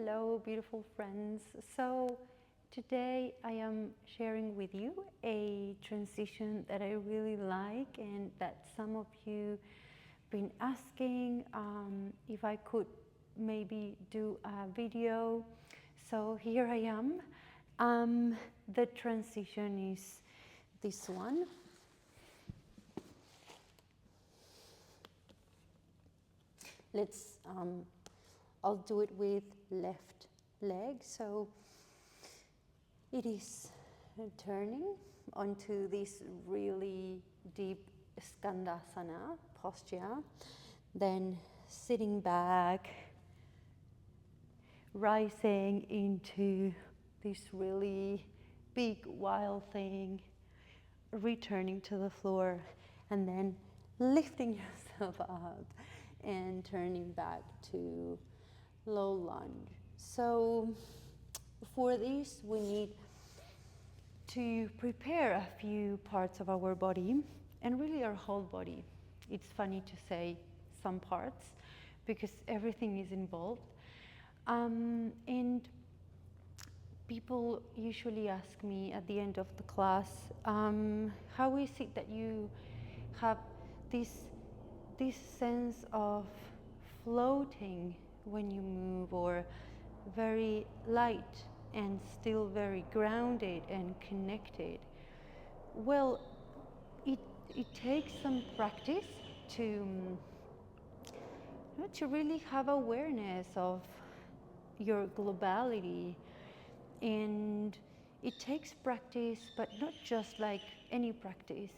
Hello, beautiful friends. So today I am sharing with you a transition that I really like and that some of you been asking if I could maybe do a video. So here I am. The transition is this one. I'll do it with left leg. So it is turning onto this really deep Skandasana posture, then sitting back, rising into this really big wild thing, returning to the floor, and then lifting yourself up and turning back to low lunge. So for this, we need to prepare a few parts of our body and really our whole body. It's funny to say some parts because everything is involved. And people usually ask me at the end of the class, how is it that you have this sense of floating when you move, or very light and still very grounded and connected? Well, it takes some practice to really have awareness of your globality, and it takes practice, but not just like any practice.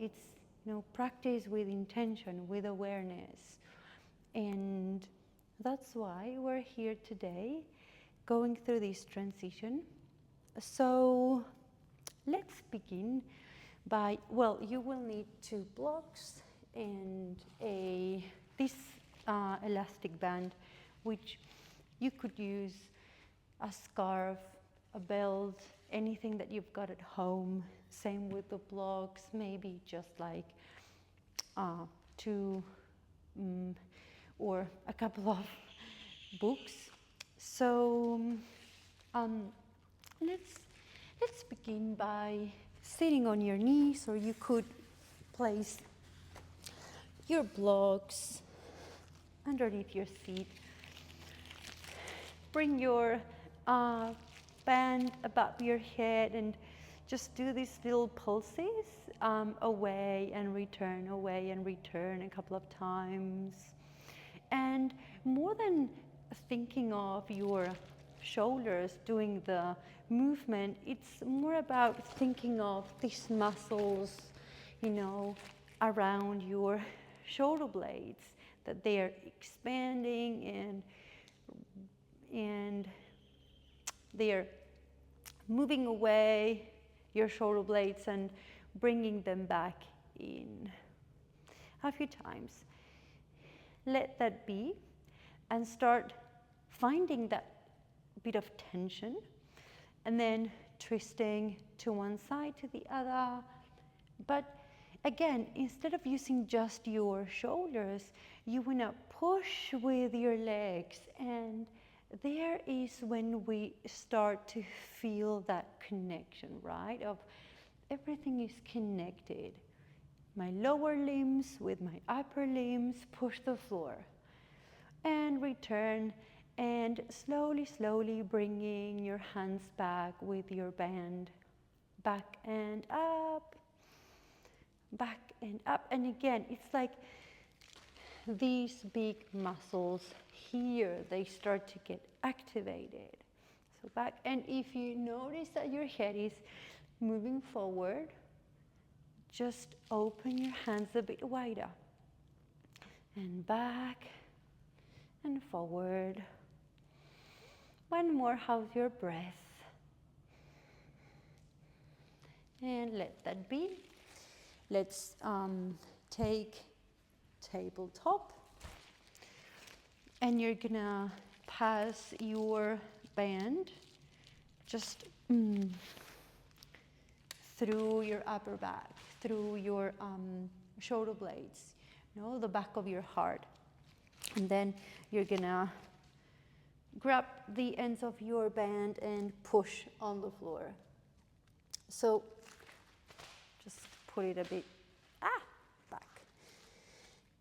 It's practice with intention, with awareness. And that's why we're here today, going through this transition. So let's begin by, well, you will need 2 blocks and this elastic band, which you could use a scarf, a belt, anything that you've got at home. Same with the blocks, maybe just like 2 or a couple of books. So let's begin by sitting on your knees, or you could place your blocks underneath your seat. Bring your band above your head and just do these little pulses, away and return a couple of times. And more than thinking of your shoulders doing the movement, it's more about thinking of these muscles, around your shoulder blades, that they are expanding and they are moving away your shoulder blades and bringing them back in a few times. Let that be, and start finding that bit of tension, and then twisting to one side to the other. But again, instead of using just your shoulders, you want to push with your legs, and there is when we start to feel that connection, right? Of everything is connected. My lower limbs with my upper limbs push the floor and return, and slowly bringing your hands back with your band, back and up. And again, it's like these big muscles here, they start to get activated. So back, and if you notice that your head is moving forward, just open your hands a bit wider, and back and forward. One more. How's your breath? And let that be. Let's take tabletop, and you're gonna pass your band just through your upper back, through your shoulder blades, the back of your heart. And then you're gonna grab the ends of your band and push on the floor. So just put it a bit back.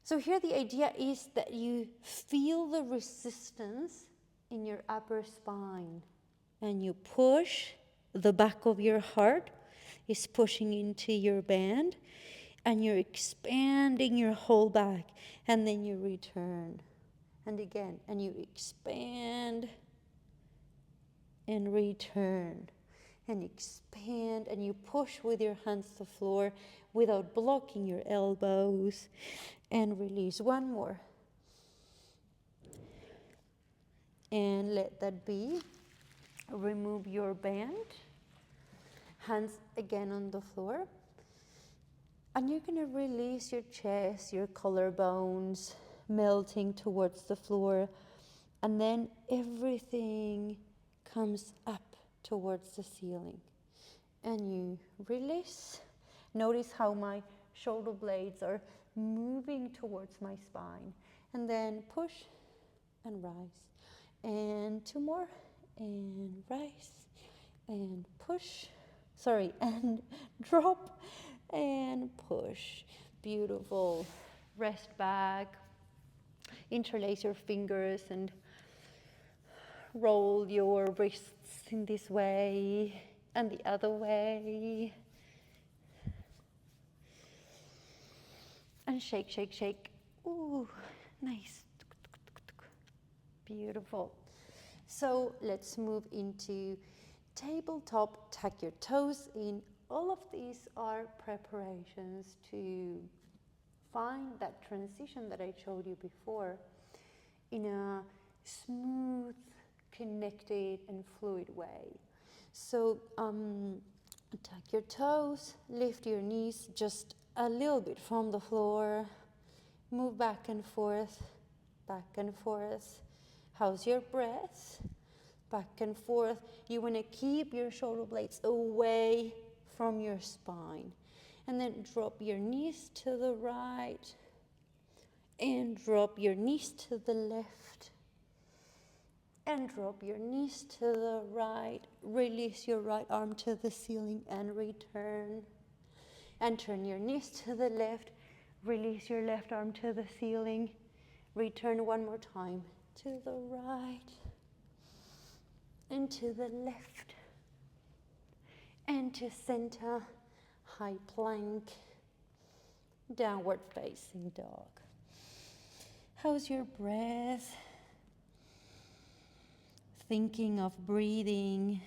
So here the idea is that you feel the resistance in your upper spine, and you push. The back of your heart is pushing into your band, and you're expanding your whole back, and then you return. And again, and you expand and return, and expand, and you push with your hands to the floor without blocking your elbows, and release. One more. And let that be. Remove your band, hands again on the floor, and you're going to release your chest, your collarbones, melting towards the floor, and then everything comes up towards the ceiling. And you release. Notice how my shoulder blades are moving towards my spine. And then push and rise. And two more. And rise. And push. And drop. And push. Beautiful. Rest back. Interlace your fingers and roll your wrists in this way and the other way. And shake, shake, shake. Ooh, nice. Beautiful. So let's move into tabletop. Tuck your toes in. All of these are preparations to find that transition that I showed you before in a smooth, connected, and fluid way. So tuck your toes, lift your knees just a little bit from the floor, move back and forth, back and forth. How's your breath? Back and forth. You want to keep your shoulder blades away from your spine. And then drop your knees to the right and drop your knees to the left. And drop your knees to the right. Release your right arm to the ceiling and return. And turn your knees to the left. Release your left arm to the ceiling. Return one more time to the right and to the left and to center. High plank, downward facing dog. How's your breath? Thinking of breathing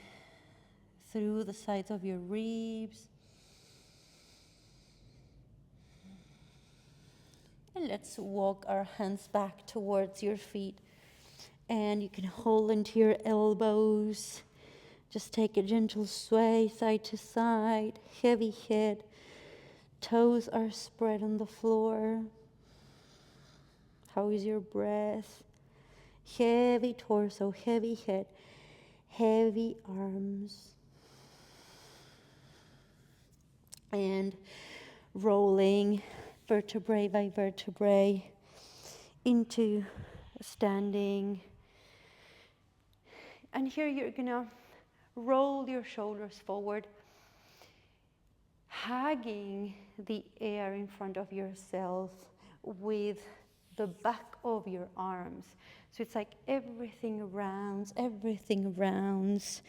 through the sides of your ribs. And let's walk our hands back towards your feet. And you can hold into your elbows. Just take a gentle sway side to side, heavy head. Toes are spread on the floor. How is your breath? Heavy torso, heavy head, heavy arms. And rolling vertebrae by vertebrae into standing. And here you're gonna roll your shoulders forward, hugging the air in front of yourself with the back of your arms. So it's like everything rounds, everything rounds.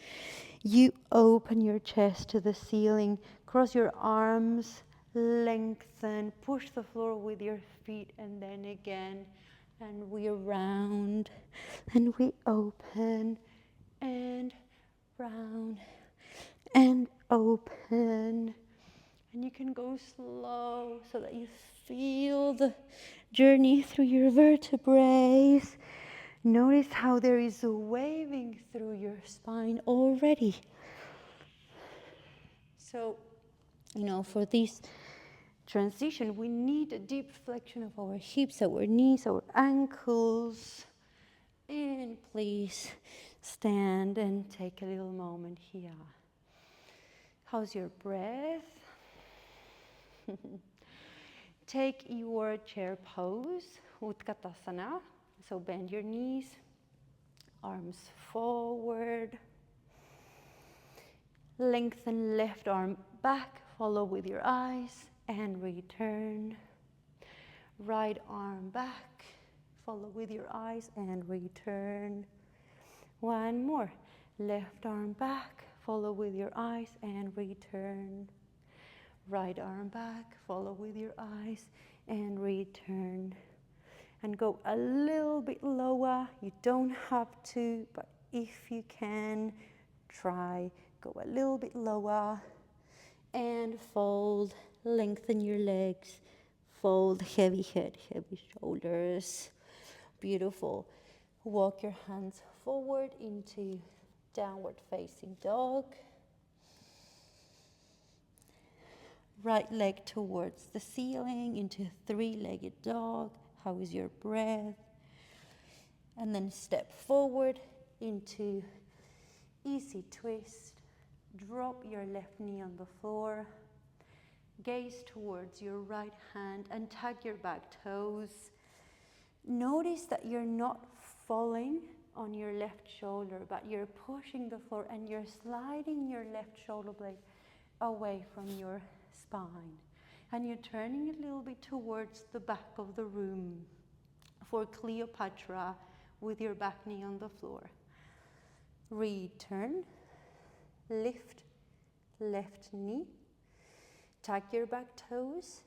You open your chest to the ceiling, cross your arms, lengthen, push the floor with your feet, and then again. And we round, and we open, and round, and open. And you can go slow so that you feel the journey through your vertebrae. Notice how there is a waving through your spine already. So, for this transition, we need a deep flexion of our hips, our knees, our ankles. And please stand and take a little moment here. How's your breath? Take your chair pose, Skandasana. So bend your knees, arms forward. Lengthen left arm back, follow with your eyes and return. Right arm back, follow with your eyes and return. One more. Left arm back, follow with your eyes and return. Right arm back, follow with your eyes and return. And go a little bit lower. You don't have to, but if you can, try. Go a little bit lower and fold. Lengthen your legs. Fold, heavy head, heavy shoulders. Beautiful. Walk your hands forward into downward facing dog. Right leg towards the ceiling into three-legged dog. How is your breath? And then step forward into easy twist. Drop your left knee on the floor. Gaze towards your right hand and tag your back toes. Notice that you're not falling on your left shoulder, but you're pushing the floor and you're sliding your left shoulder blade away from your spine. And you're turning a little bit towards the back of the room for Cleopatra with your back knee on the floor. Return, lift left knee, tag your back toes,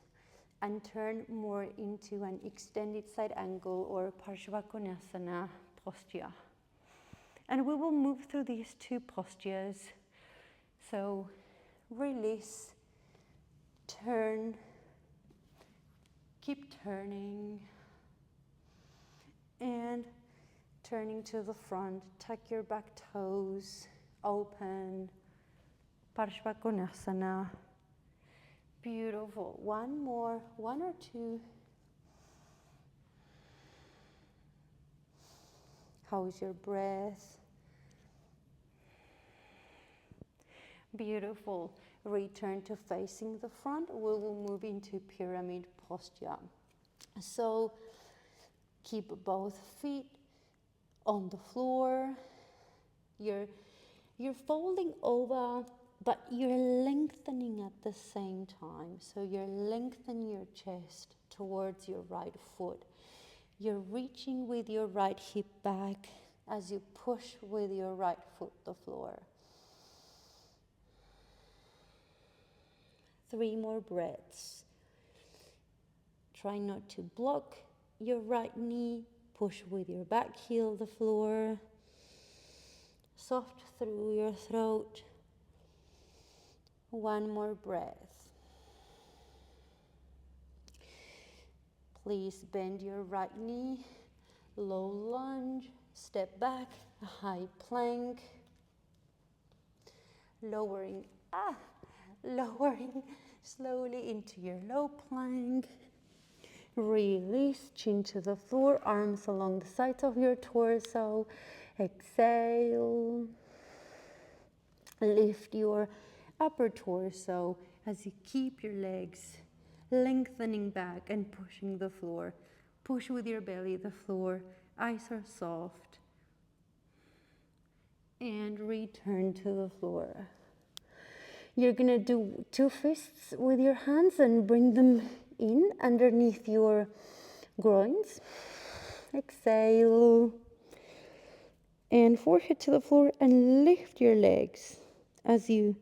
and turn more into an extended side angle or Parshvakonasana posture. And we will move through these two postures. So release, turn, keep turning, and turning to the front, tuck your back toes, open, Parshvakonasana. Beautiful. One more, one or two. How is your breath? Beautiful. Return to facing the front. We will move into pyramid posture. So keep both feet on the floor. You're folding over, but you're lengthening at the same time. So you're lengthening your chest towards your right foot. You're reaching with your right hip back as you push with your right foot the floor. 3 more breaths. Try not to block your right knee. Push with your back heel the floor. Soft through your throat. 1 more breath. Please bend your right knee, low lunge, step back, high plank, lowering slowly into your low plank. Release, chin to the floor, arms along the sides of your torso. Exhale. Lift your upper torso as you keep your legs lengthening back and pushing the floor. Push with your belly the floor. Eyes are soft. And return to the floor. You're going to do 2 fists with your hands and bring them in underneath your groins. Exhale. And forehead to the floor and lift your legs as you.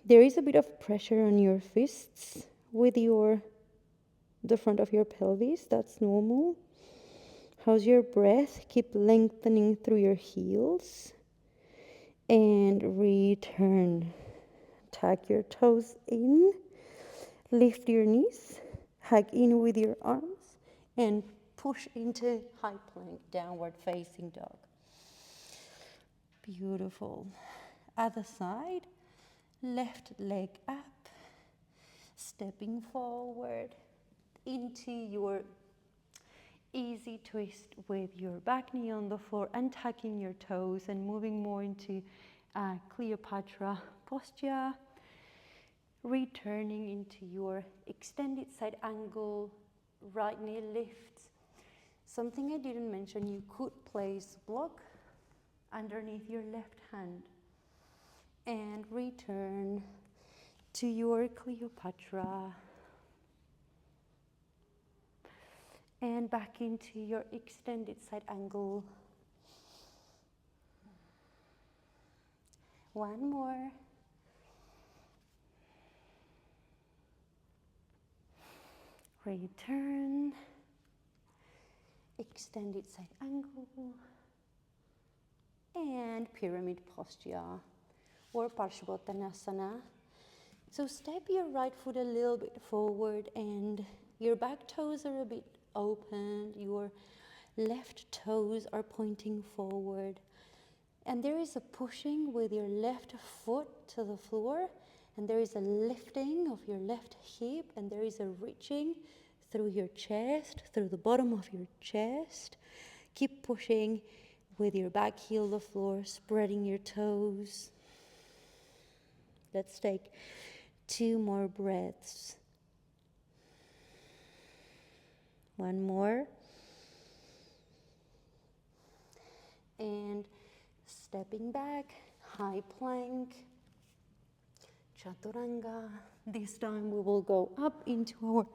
There is a bit of pressure on your fists with the front of your pelvis. That's normal. How's your breath? Keep lengthening through your heels. And return. Tuck your toes in. Lift your knees. Hug in with your arms. And push into high plank, downward facing dog. Beautiful. Other side. Left leg up, stepping forward into your easy twist with your back knee on the floor and tucking your toes and moving more into Cleopatra posture. Returning into your extended side angle, right knee lifts. Something I didn't mention, you could place block underneath your left hand and return to your Cleopatra and back into your extended side angle. One more. Return, extended side angle, and pyramid posture or Parshvottanasana. So step your right foot a little bit forward and your back toes are a bit open, your left toes are pointing forward. And there is a pushing with your left foot to the floor, and there is a lifting of your left hip, and there is a reaching through your chest, through the bottom of your chest. Keep pushing with your back heel the floor, spreading your toes. Let's take 2 more breaths. One more. And stepping back, high plank, chaturanga. This time we will go up into our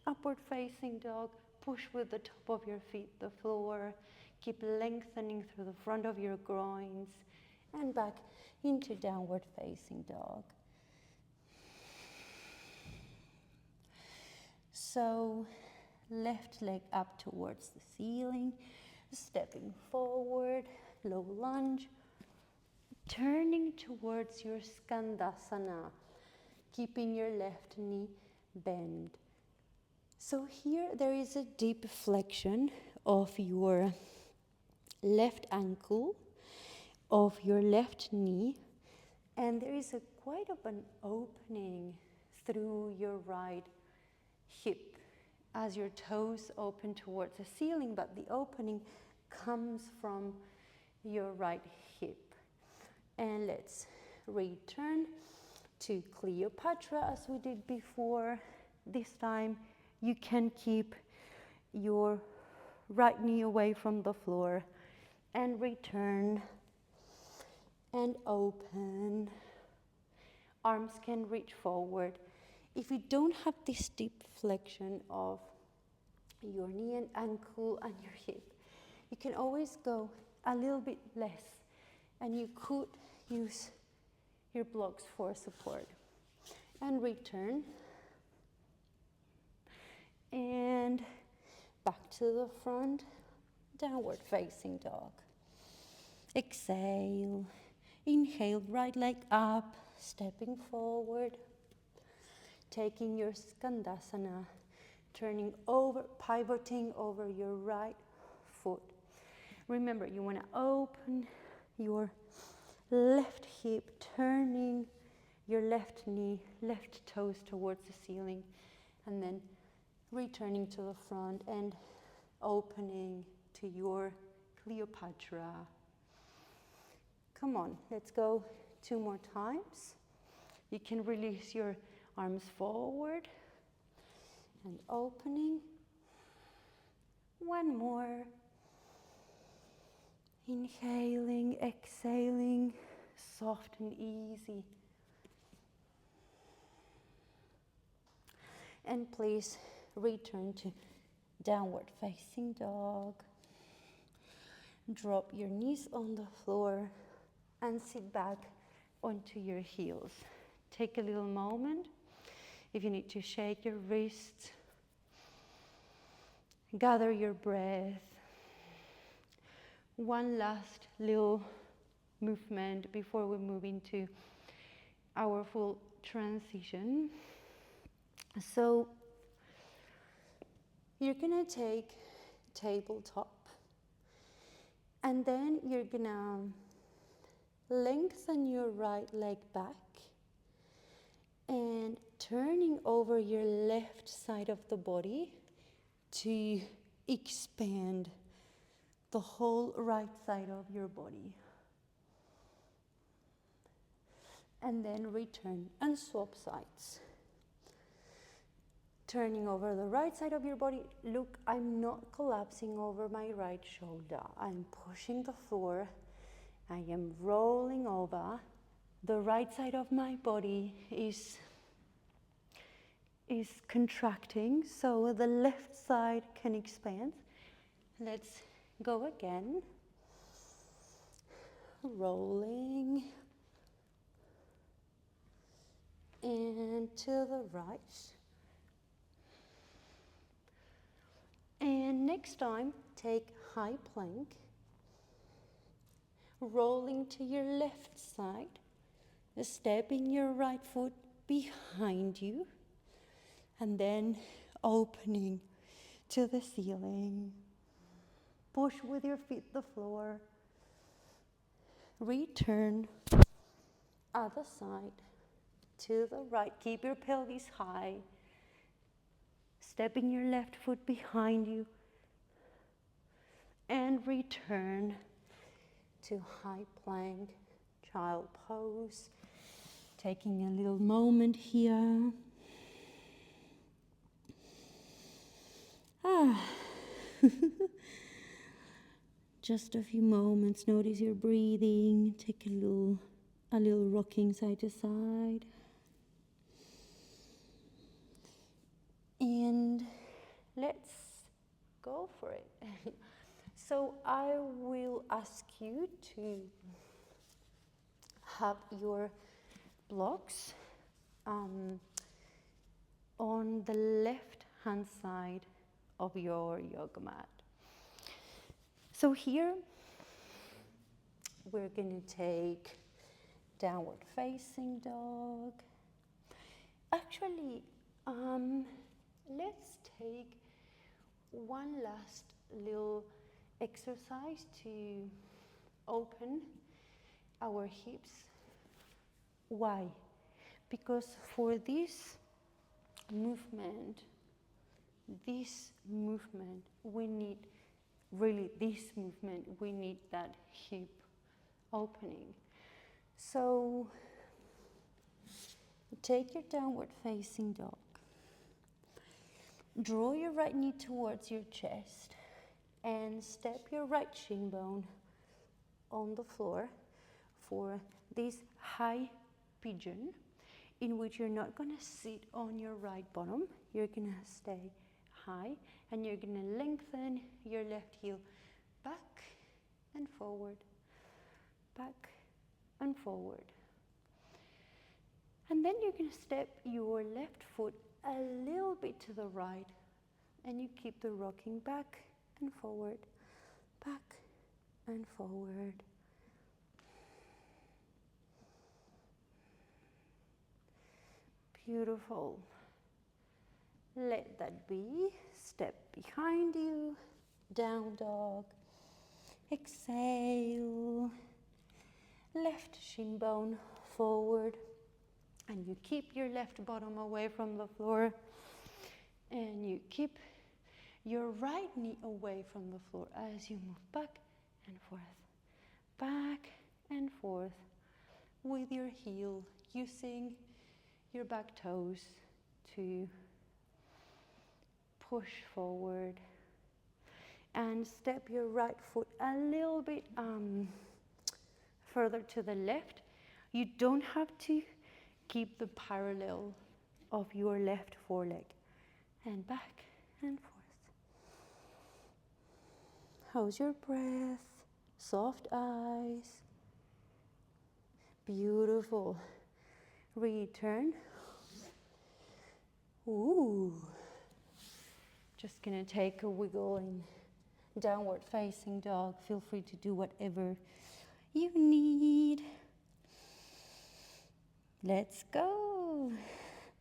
upward facing dog. Push with the top of your feet the floor. Keep lengthening through the front of your groins and back into downward facing dog. So left leg up towards the ceiling, stepping forward, low lunge, turning towards your Skandasana, keeping your left knee bent. So here there is a deep flexion of your left ankle, of your left knee, and there is quite of an opening through your right hip as your toes open towards the ceiling, but the opening comes from your right hip. And let's return to Cleopatra as we did before. This time you can keep your right knee away from the floor and return and open. Arms can reach forward. If you don't have this deep flexion of your knee and ankle and your hip, you can always go a little bit less, and you could use your blocks for support. And return. And back to the front, downward facing dog. Exhale. Inhale, right leg up, stepping forward. Taking your Skandasana, turning over, pivoting over your right foot. Remember, you want to open your left hip, turning your left knee, left toes towards the ceiling, and then returning to the front and opening to your Cleopatra. Come on, let's go 2 more times. You can release your arms forward and opening. 1 more. Inhaling, exhaling, soft and easy. And please return to downward facing dog. Drop your knees on the floor and sit back onto your heels. Take a little moment. If you need to shake your wrists, gather your breath. One last little movement before we move into our full transition. So you're gonna take tabletop, and then you're gonna lengthen your right leg back and turning over your left side of the body to expand the whole right side of your body. And then return and swap sides. Turning over the right side of your body. Look, I'm not collapsing over my right shoulder. I'm pushing the floor. I am rolling over. The right side of my body is contracting, so the left side can expand. Let's go again. Rolling. And to the right. And next time, take high plank. Rolling to your left side. Stepping your right foot behind you. And then opening to the ceiling. Push with your feet the floor. Return. Other side. To the right. Keep your pelvis high. Stepping your left foot behind you. And return to high plank, child pose. Taking a little moment here. Just a few moments. Notice your breathing. Take a little rocking side to side. And let's go for it. So I will ask you to have your blocks on the left hand side of your yoga mat. So here we're going to take downward facing dog. Actually, let's take one last little exercise to open our hips. Why? Because for this movement, we need that hip opening. So take your downward facing dog. Draw your right knee towards your chest and step your right shin bone on the floor for this high pigeon, in which you're not going to sit on your right bottom. You're going to stay high, and you're going to lengthen your left heel back and forward, back and forward. And then you're going to step your left foot a little bit to the right, and you keep the rocking back and forward, back and forward. Beautiful. Let that be. Step behind you, down dog. Exhale. Left shin bone forward, and you keep your left bottom away from the floor, and you keep your right knee away from the floor as you move back and forth with your heel, using your back toes to push forward, and step your right foot a little bit further to the left. You don't have to keep the parallel of your left foreleg, and back and forth. How's your breath? Soft eyes. Beautiful. Return. Ooh. Just gonna take a wiggle in downward facing dog. Feel free to do whatever you need. Let's go.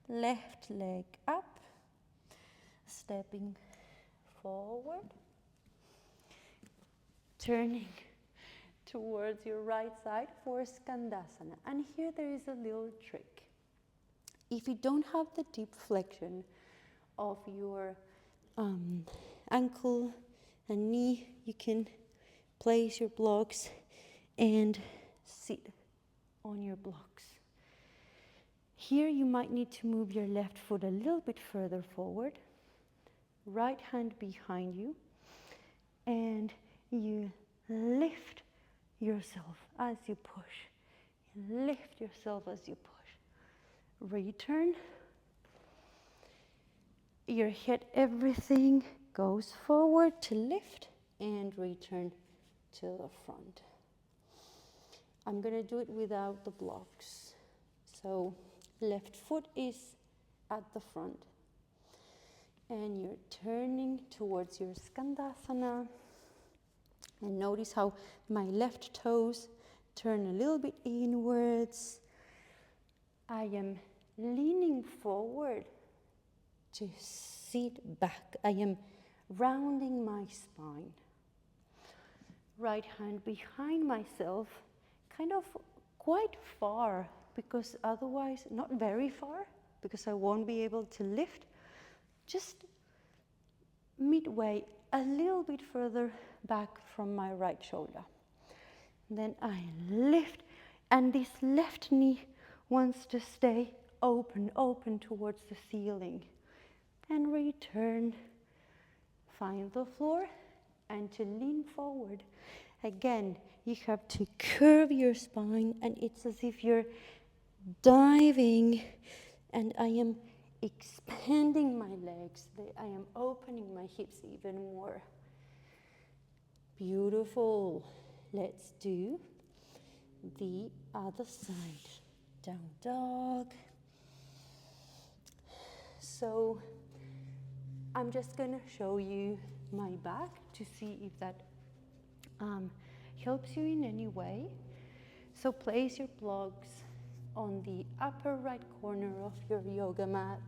Left leg up. Stepping forward. Turning towards your right side for Skandasana. And here there is a little trick. If you don't have the deep flexion of your ankle and knee, you can place your blocks and sit on your blocks. Here you might need to move your left foot a little bit further forward, right hand behind you, and you lift yourself as you push. Lift yourself as you push. Return. Your head, everything goes forward to lift and return to the front. I'm going to do it without the blocks. So left foot is at the front. And you're turning towards your Skandasana. And notice how my left toes turn a little bit inwards. I am leaning forward to sit back. I am rounding my spine. Right hand behind myself, kind of quite far, because otherwise, not very far, because I won't be able to lift. Just midway, a little bit further back from my right shoulder. Then I lift, and this left knee wants to stay open towards the ceiling. And return, find the floor, and to lean forward. Again, you have to curve your spine, and it's as if you're diving, and I am expanding my legs. I am opening my hips even more. Beautiful. Let's do the other side. Down dog. So I'm just going to show you my back to see if that helps you in any way. So place your blocks on the upper right corner of your yoga mat.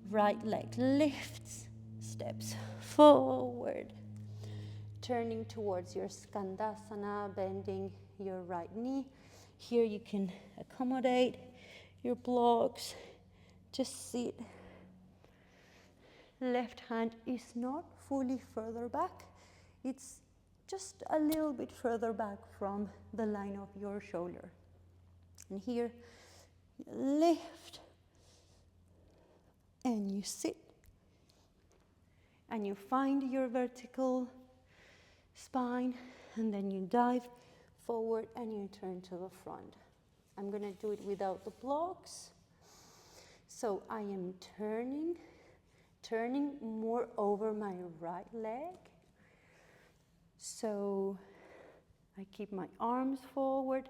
Right leg lifts, steps forward. Turning towards your Skandasana, bending your right knee. Here you can accommodate your blocks. Just sit. Left hand is not fully further back. It's just a little bit further back from the line of your shoulder. And here, you lift and you sit. And you find your vertical spine, and then you dive forward and you turn to the front. I'm going to do it without the blocks. So I am turning more over my right leg. So I keep my arms forward,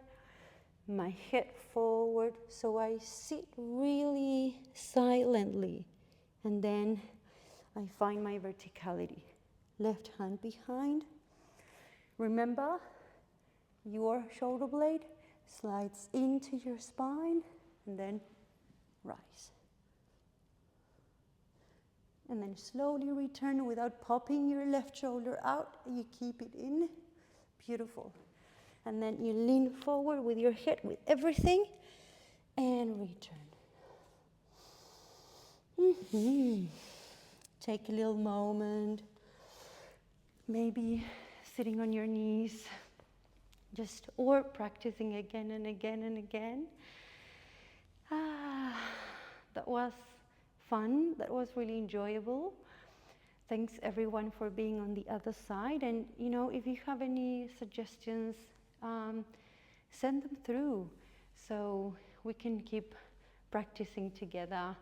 my head forward, so I sit really silently, and then I find my verticality. Left hand behind. Remember, your shoulder blade slides into your spine, and then rise. And then slowly return without popping your left shoulder out. You keep it in. Beautiful. And then you lean forward with your head, with everything, and return. Take a little moment, maybe sitting on your knees, or practicing again and again and again. That was fun. That was really enjoyable. Thanks everyone for being on the other side. And if you have any suggestions, send them through so we can keep practicing together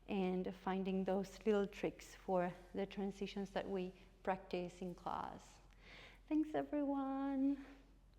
and finding those little tricks for the transitions that we practice in class. Thanks everyone.